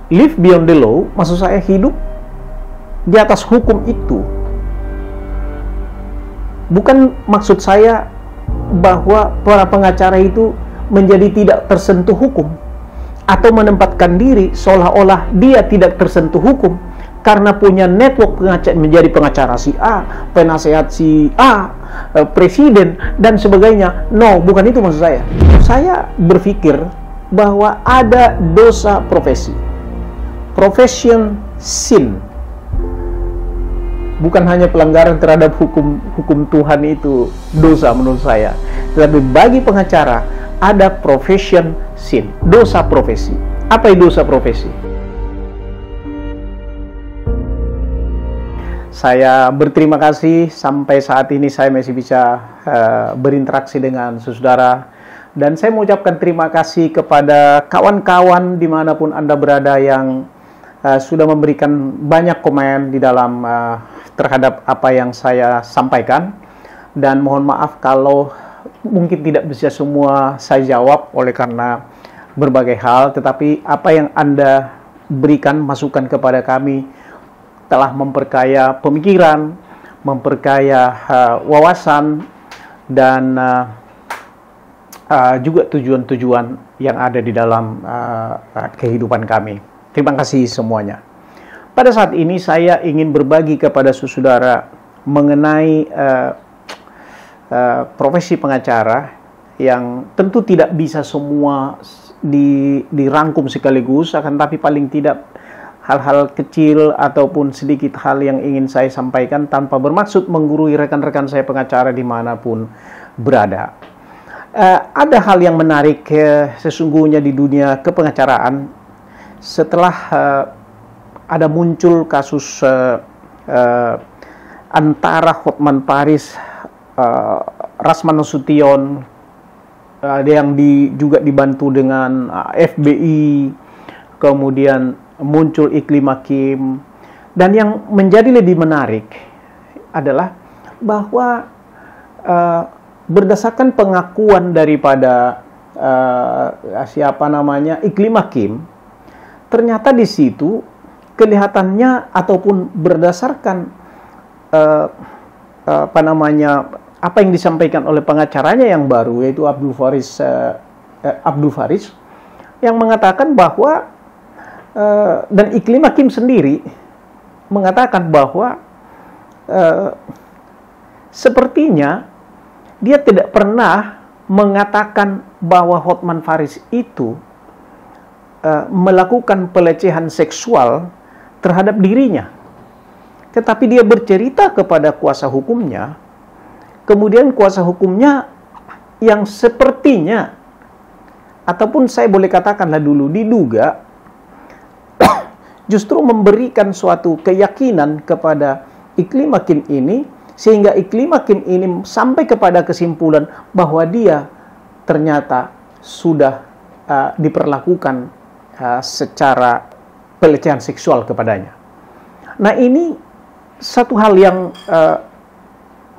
live beyond the law, maksud saya hidup di atas hukum itu. Bukan maksud saya bahwa para pengacara itu menjadi tidak tersentuh hukum atau menempatkan diri seolah-olah dia tidak tersentuh hukum karena punya network pengacara, menjadi pengacara si A, penasehat si A, presiden dan sebagainya. No, bukan itu maksud saya. Saya berpikir bahwa ada dosa profesi, profession sin. Bukan hanya pelanggaran terhadap hukum Tuhan itu dosa menurut saya, tetapi bagi pengacara ada profession sin, dosa profesi. Apa itu dosa profesi? Saya berterima kasih sampai saat ini saya masih bisa berinteraksi dengan saudara, dan saya mengucapkan terima kasih kepada kawan-kawan dimanapun Anda berada yang sudah memberikan banyak komen di dalam terhadap apa yang saya sampaikan, dan mohon maaf kalau mungkin tidak bisa semua saya jawab oleh karena berbagai hal, tetapi apa yang Anda berikan masukan kepada kami telah memperkaya pemikiran, memperkaya wawasan, dan juga tujuan-tujuan yang ada di dalam kehidupan kami. Terima kasih semuanya. Pada saat ini saya ingin berbagi kepada saudara mengenai profesi pengacara yang tentu tidak bisa semua dirangkum sekaligus, akan tapi paling tidak hal-hal kecil ataupun sedikit hal yang ingin saya sampaikan tanpa bermaksud menggurui rekan-rekan saya pengacara dimanapun berada. Ada hal yang menarik sesungguhnya di dunia kepengacaraan setelah ada muncul kasus antara Hotman Paris, Rasman Nasution, yang juga dibantu dengan FBI, kemudian muncul Iklim Hakim, dan yang menjadi lebih menarik adalah bahwa berdasarkan pengakuan daripada Iklim Hakim, ternyata di situ kelihatannya ataupun berdasarkan apa yang disampaikan oleh pengacaranya yang baru, yaitu Abdul Faris, yang mengatakan bahwa dan Iklim Hakim sendiri mengatakan bahwa sepertinya dia tidak pernah mengatakan bahwa Hotman Paris itu melakukan pelecehan seksual terhadap dirinya, tetapi dia bercerita kepada kuasa hukumnya, kemudian kuasa hukumnya yang sepertinya, ataupun saya boleh katakanlah dulu diduga, justru memberikan suatu keyakinan kepada Iklim Hakim ini, sehingga Iklim Hakim ini sampai kepada kesimpulan bahwa dia ternyata sudah diperlakukan secara pelecehan seksual kepadanya. Nah, ini satu hal yang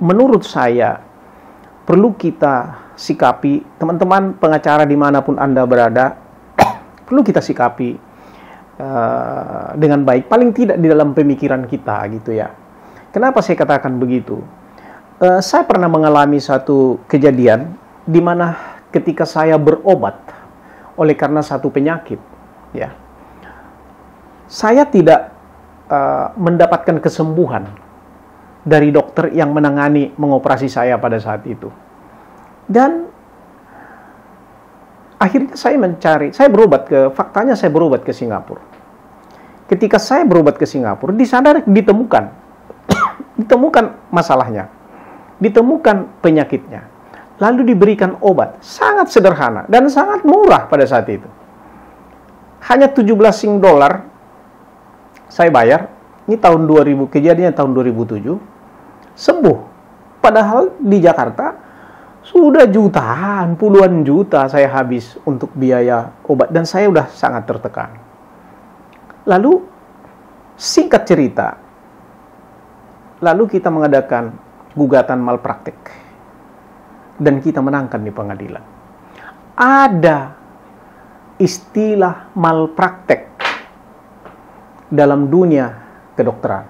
menurut saya perlu kita sikapi, teman-teman pengacara dimanapun Anda berada, perlu kita sikapi dengan baik, paling tidak di dalam pemikiran kita gitu ya. Kenapa saya katakan begitu? Saya pernah mengalami satu kejadian di mana ketika saya berobat oleh karena satu penyakit, ya, saya tidak mendapatkan kesembuhan dari dokter yang menangani mengoperasi saya pada saat itu. Dan akhirnya saya berobat faktanya saya berobat ke Singapura. Ketika saya berobat ke Singapura, di sana ditemukan masalahnya, ditemukan penyakitnya, lalu diberikan obat sangat sederhana dan sangat murah pada saat itu. Hanya 17 Sing dolar saya bayar. Ini tahun 2000, kejadiannya tahun 2007, sembuh. Padahal di Jakarta sudah jutaan, puluhan juta saya habis untuk biaya obat, dan saya sudah sangat tertekan. Lalu singkat cerita, lalu kita mengadakan gugatan malpraktek dan kita menangkan di pengadilan. Ada istilah malpraktek dalam dunia kedokteran.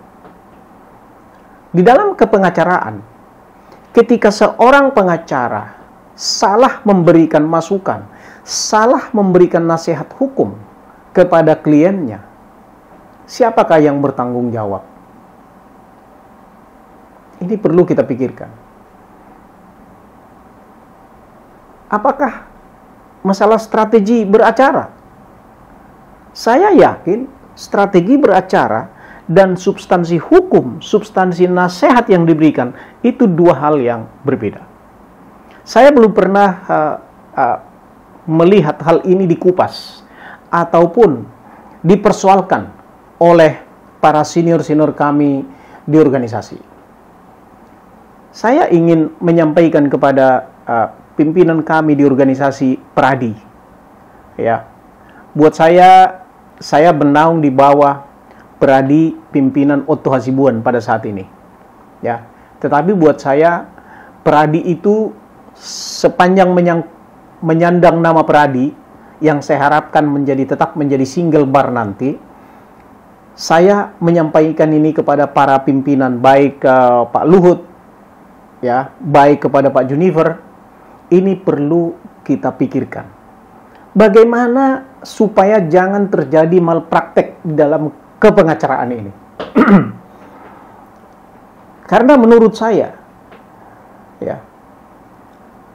Di dalam kepengacaraan, ketika seorang pengacara salah memberikan masukan, salah memberikan nasihat hukum kepada kliennya, siapakah yang bertanggung jawab? Ini perlu kita pikirkan. Apakah masalah strategi beracara? Saya yakin strategi beracara dan substansi hukum, substansi nasihat yang diberikan, itu dua hal yang berbeda. Saya belum pernah melihat hal ini dikupas ataupun dipersoalkan oleh para senior-senior kami di organisasi. Saya ingin menyampaikan kepada pimpinan kami di organisasi Pradi. Ya. Buat saya bernaung di bawah Pradi pimpinan Otto Hasibuan pada saat ini. Ya. Tetapi buat saya Pradi itu sepanjang menyandang nama Pradi yang saya harapkan tetap menjadi single bar nanti, saya menyampaikan ini kepada para pimpinan, baik Pak Luhut, ya, baik kepada Pak Junifer. Ini perlu kita pikirkan. Bagaimana supaya jangan terjadi malpraktek dalam kepengacaraan ini. Karena menurut saya, ya,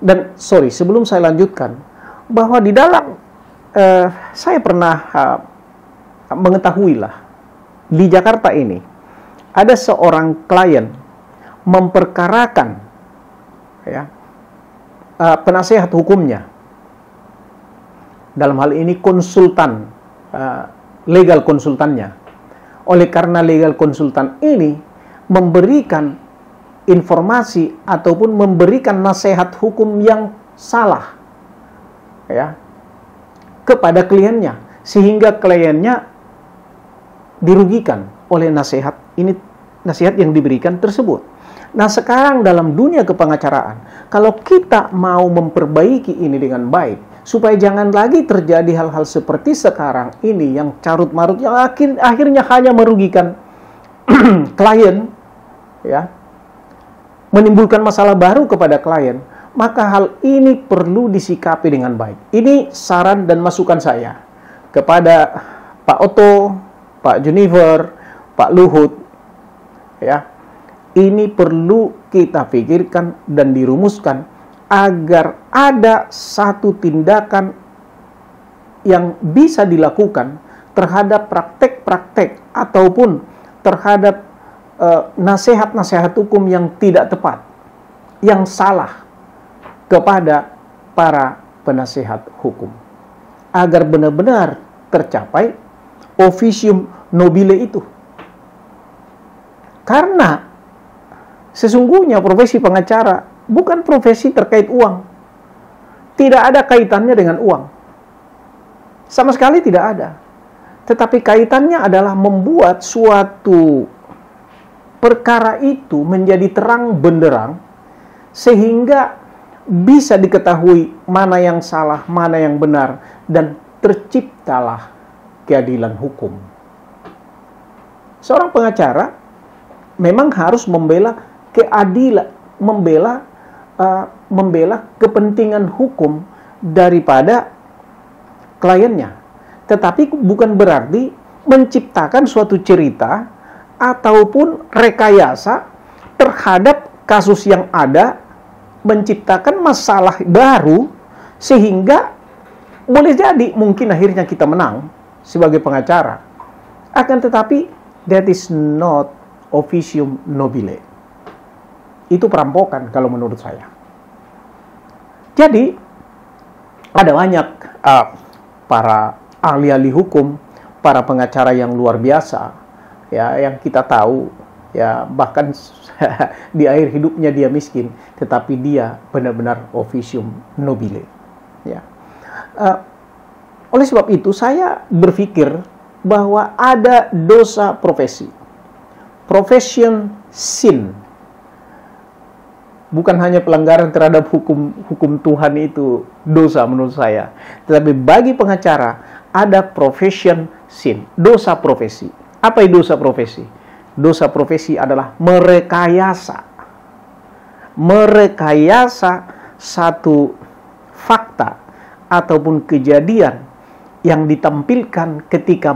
dan sebelum saya lanjutkan, bahwa di dalam saya pernah mengetahui lah, di Jakarta ini ada seorang klien memperkarakan, ya, penasehat hukumnya, dalam hal ini konsultan, legal konsultannya. Oleh karena legal konsultan ini memberikan informasi ataupun memberikan nasihat hukum yang salah, ya, kepada kliennya, sehingga kliennya dirugikan oleh nasihat yang diberikan tersebut. Nah, sekarang dalam dunia kepengacaraan, kalau kita mau memperbaiki ini dengan baik, supaya jangan lagi terjadi hal-hal seperti sekarang ini yang carut-marut, yang akhirnya hanya merugikan klien, ya, menimbulkan masalah baru kepada klien, maka hal ini perlu disikapi dengan baik. Ini saran dan masukan saya kepada Pak Otto, Pak Junifer, Pak Luhut, ya. Ini perlu kita pikirkan dan dirumuskan agar ada satu tindakan yang bisa dilakukan terhadap praktek-praktek ataupun terhadap nasihat-nasihat hukum yang tidak tepat, yang salah kepada para penasihat hukum, agar benar-benar tercapai officium nobile itu. Karena sesungguhnya profesi pengacara bukan profesi terkait uang. Tidak ada kaitannya dengan uang. Sama sekali tidak ada. Tetapi kaitannya adalah membuat suatu perkara itu menjadi terang benderang, sehingga bisa diketahui mana yang salah, mana yang benar, dan terciptalah keadilan hukum. Seorang pengacara memang harus membela keadilan, membela kepentingan hukum daripada kliennya. Tetapi bukan berarti menciptakan suatu cerita ataupun rekayasa terhadap kasus yang ada, menciptakan masalah baru, sehingga boleh jadi mungkin akhirnya kita menang sebagai pengacara. Akan tetapi that is not officium nobile. Itu perampokan kalau menurut saya. Jadi ada banyak para ahli-ahli hukum, para pengacara yang luar biasa, ya, yang kita tahu, ya, bahkan di akhir hidupnya dia miskin, tetapi dia benar-benar officium nobile. Ya. Oleh sebab itu saya berpikir bahwa ada dosa profesi, profession sin. Bukan hanya pelanggaran terhadap hukum Tuhan itu dosa menurut saya, tetapi bagi pengacara ada profession sin, dosa profesi. Apa itu dosa profesi? Dosa profesi adalah merekayasa satu fakta ataupun kejadian yang ditampilkan ketika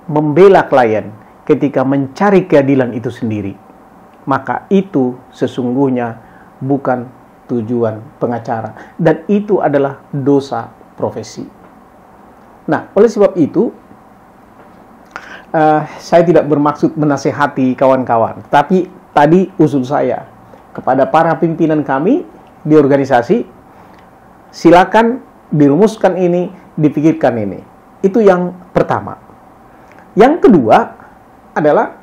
membela klien, ketika mencari keadilan itu sendiri. Maka itu sesungguhnya bukan tujuan pengacara, dan itu adalah dosa profesi. Nah, oleh sebab itu saya tidak bermaksud menasehati kawan-kawan, tapi tadi usul saya kepada para pimpinan kami di organisasi, silakan dirumuskan ini, dipikirkan ini. Itu yang pertama. Yang kedua adalah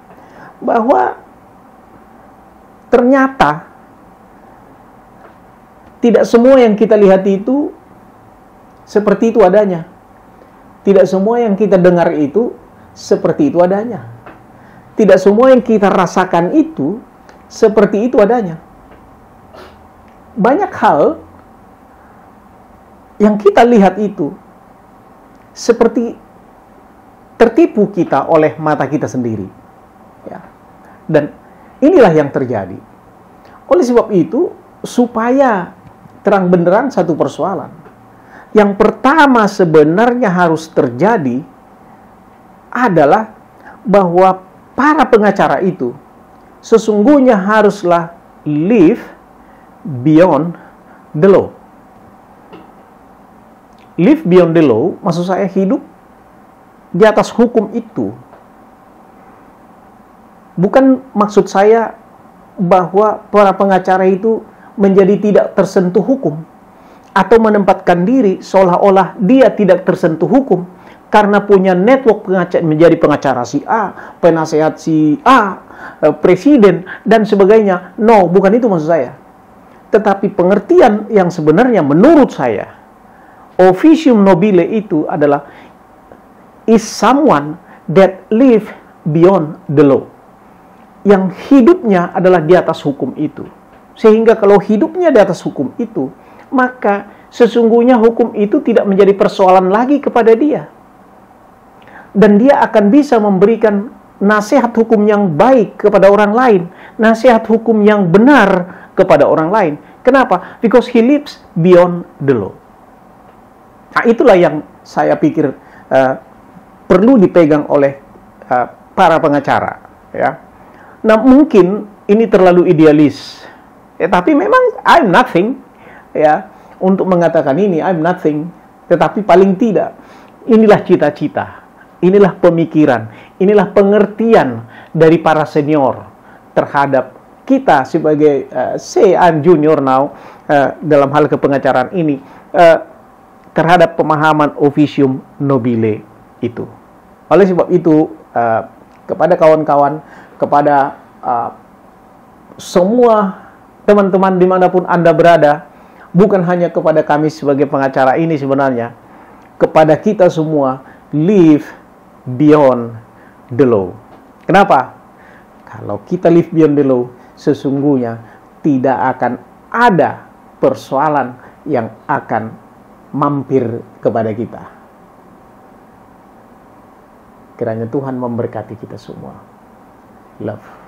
bahwa ternyata tidak semua yang kita lihat itu seperti itu adanya. Tidak semua yang kita dengar itu seperti itu adanya. Tidak semua yang kita rasakan itu seperti itu adanya. Banyak hal yang kita lihat itu seperti tertipu kita oleh mata kita sendiri. Ya. Dan inilah yang terjadi. Oleh sebab itu, supaya terang benderang satu persoalan, yang pertama sebenarnya harus terjadi adalah bahwa para pengacara itu sesungguhnya haruslah live beyond the law. Live beyond the law, maksud saya hidup di atas hukum itu. Bukan maksud saya bahwa para pengacara itu menjadi tidak tersentuh hukum atau menempatkan diri seolah-olah dia tidak tersentuh hukum karena punya network pengacara, menjadi pengacara si A, penasehat si A, presiden, dan sebagainya. No, bukan itu maksud saya. Tetapi pengertian yang sebenarnya menurut saya, officium nobile itu adalah is someone that live beyond the law. Yang hidupnya adalah di atas hukum itu. Sehingga kalau hidupnya di atas hukum itu, maka sesungguhnya hukum itu tidak menjadi persoalan lagi kepada dia. Dan dia akan bisa memberikan nasihat hukum yang baik kepada orang lain, nasihat hukum yang benar kepada orang lain. Kenapa? Because he lives beyond the law. Nah, itulah yang saya pikir perlu dipegang oleh para pengacara. Ya. Nah, mungkin ini terlalu idealis. Tapi memang I'm nothing. Ya, untuk mengatakan ini I'm nothing. Tetapi paling tidak, inilah cita-cita. Inilah pemikiran, inilah pengertian dari para senior terhadap kita sebagai say I'm junior now dalam hal kepengacaraan ini terhadap pemahaman officium nobile itu. Oleh sebab itu kepada kawan-kawan, kepada semua teman-teman dimanapun Anda berada, bukan hanya kepada kami sebagai pengacara ini sebenarnya, kepada kita semua, live beyond the law. Kenapa? Kalau kita live beyond the law, sesungguhnya tidak akan ada persoalan yang akan mampir kepada kita. Kiranya Tuhan memberkati kita semua. Love.